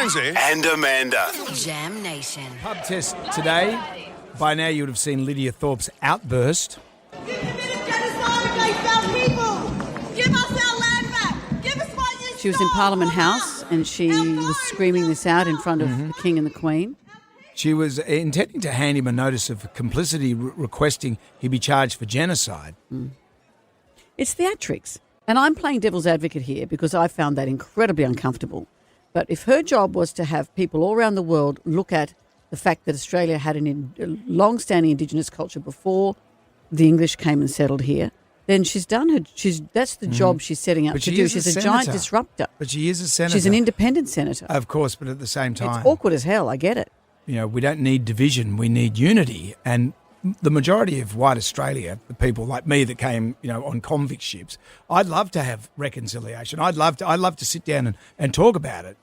Jonesy and Amanda. Jam Nation. Pub test today. By now you would have seen Lidia Thorpe's Outburst. Give our people. Give us our land back. Give us what you She was in Parliament House and she was screaming this out in front of the King and the Queen. She was intending to hand him a notice of complicity requesting he be charged for genocide. It's theatrics. And I'm playing devil's advocate here because I found that incredibly uncomfortable. But if her job was to have people all around the world look at the fact that Australia had a long-standing Indigenous culture before the English came and settled here, then she's done her. That's the job she's setting out to do. She's a giant disruptor. But she is a senator. She's an independent senator. Of course, but at the same time, it's awkward as hell. I get it. You know, we don't need division. We need unity. And the majority of white Australia, the people like me that came, on convict ships, I'd love to have reconciliation. I'd love to sit down and talk about it.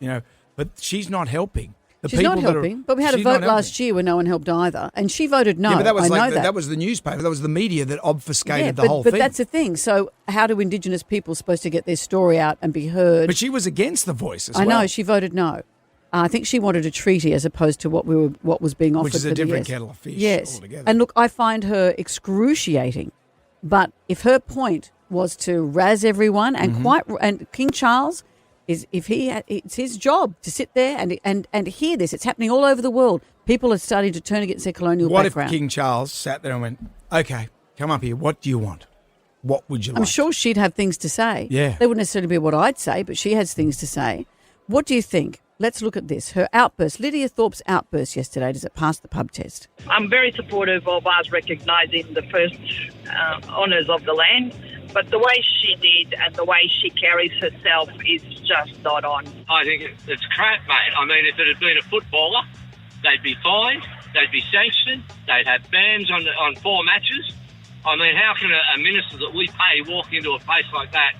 But she's not helping. She's not helping, but we had a vote last year where no one helped either, and she voted no. Yeah, but that was that was the newspaper, that was the media that obfuscated the whole thing. But that's the thing. So how do Indigenous people supposed to get their story out and be heard? But she was against the Voice as well. I know, she voted no. I think she wanted a treaty as opposed to what was being offered. Which is a different kettle of fish. Yes, altogether. And look, I find her excruciating. But if her point was to razz everyone and King Charles. It's his job to sit there and hear this. It's happening all over the world. People are starting to turn against their colonial background. What if King Charles sat there and went, okay, come up here, what do you want? What would you like? I'm sure she'd have things to say. Yeah. They wouldn't necessarily be what I'd say, but she has things to say. What do you think? Let's look at this. Her outburst, Lidia Thorpe's outburst yesterday, does it pass the pub test? I'm very supportive of us recognising the first honours of the land. But the way she did and the way she carries herself is just not on. I think it's crap, mate. I mean, if it had been a footballer, they'd be fined, they'd be sanctioned, they'd have bans on 4 matches. I mean, how can a minister that we pay walk into a place like that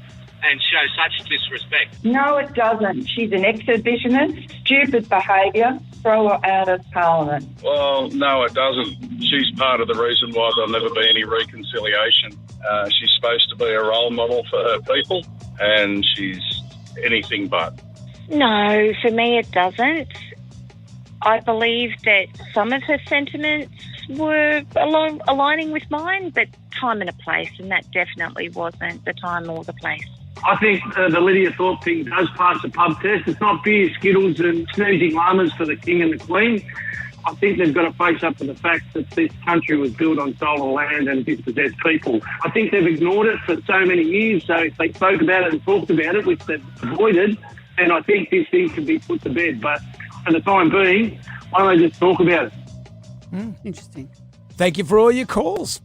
and show such disrespect? No, it doesn't. She's an exhibitionist, stupid behaviour. Throw her out of Parliament. Well, no, it doesn't. She's part of the reason why there'll never be any reconciliation. She's supposed to be a role model for her people, and she's anything but. No, for me it doesn't. I believe that some of her sentiments were aligning with mine, but time and a place, and that definitely wasn't the time or the place. I think the Lidia Thorpe thing does pass the pub test. It's not beer, skittles and snoozing llamas for the King and the Queen. I think they've got to face up to the fact that this country was built on stolen land and dispossessed people. I think they've ignored it for so many years, so if they spoke about it and talked about it, which they've avoided, then I think this thing can be put to bed. But for the time being, why don't they just talk about it? Interesting. Thank you for all your calls.